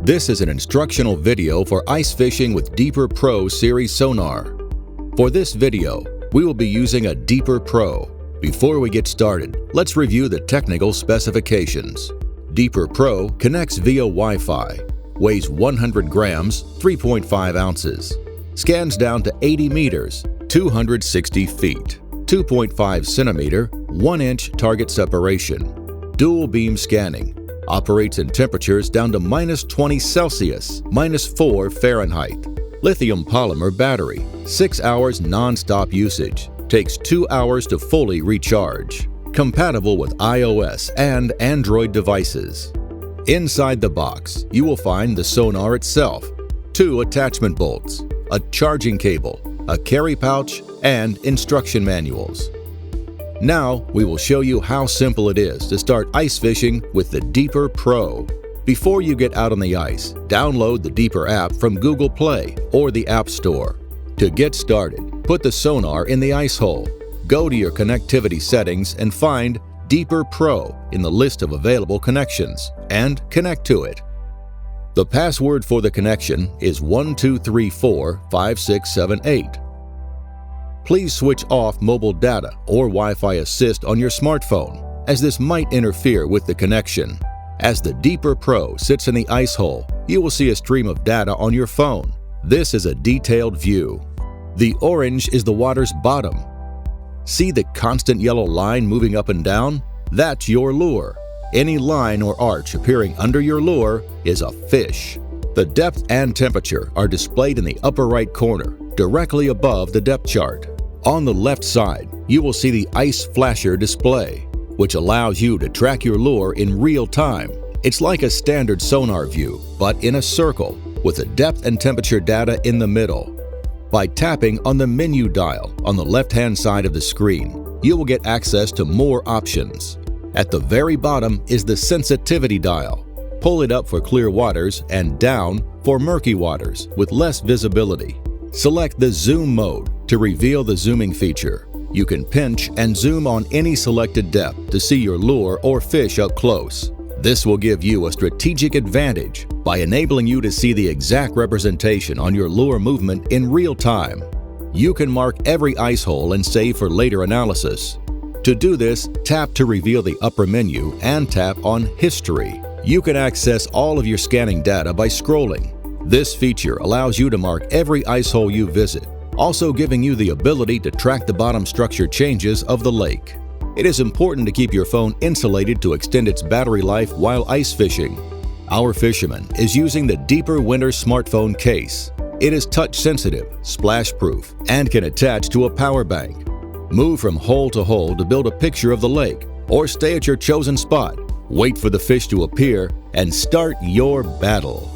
This is an instructional video for ice fishing with Deeper Pro Series Sonar. For this video, we will be using a Deeper Pro. Before we get started, let's review the technical specifications. Deeper Pro connects via Wi-Fi, weighs 100 grams, 3.5 ounces, scans down to 80 meters, 260 feet, 2.5 centimeter, 1-inch target separation, dual beam scanning, operates in temperatures down to -20 Celsius, -4 Fahrenheit. Lithium polymer battery, 6 hours non-stop usage, takes 2 hours to fully recharge. Compatible with iOS and Android devices. Inside the box, you will find the sonar itself, 2 attachment bolts, a charging cable, a carry pouch, and instruction manuals. Now, we will show you how simple it is to start ice fishing with the Deeper Pro. Before you get out on the ice, download the Deeper app from Google Play or the App Store. To get started, put the sonar in the ice hole. Go to your connectivity settings and find Deeper Pro in the list of available connections and connect to it. The password for the connection is 12345678. Please switch off mobile data or Wi-Fi assist on your smartphone, as this might interfere with the connection. As the Deeper Pro sits in the ice hole, you will see a stream of data on your phone. This is a detailed view. The orange is the water's bottom. See the constant yellow line moving up and down? That's your lure. Any line or arch appearing under your lure is a fish. The depth and temperature are displayed in the upper right corner, directly above the depth chart. On the left side, you will see the ice flasher display, which allows you to track your lure in real time. It's like a standard sonar view, but in a circle, with the depth and temperature data in the middle. By tapping on the menu dial on the left-hand side of the screen, you will get access to more options. At the very bottom is the sensitivity dial. Pull it up for clear waters and down for murky waters with less visibility. Select the zoom mode to reveal the zooming feature. You can pinch and zoom on any selected depth to see your lure or fish up close. This will give you a strategic advantage by enabling you to see the exact representation on your lure movement in real time. You can mark every ice hole and save for later analysis. To do this, tap to reveal the upper menu and tap on History. You can access all of your scanning data by scrolling. This feature allows you to mark every ice hole you visit, also giving you the ability to track the bottom structure changes of the lake. It is important to keep your phone insulated to extend its battery life while ice fishing. Our fisherman is using the Deeper Winter smartphone case. It is touch-sensitive, splash-proof, and can attach to a power bank. Move from hole to hole to build a picture of the lake, or stay at your chosen spot. Wait for the fish to appear and start your battle.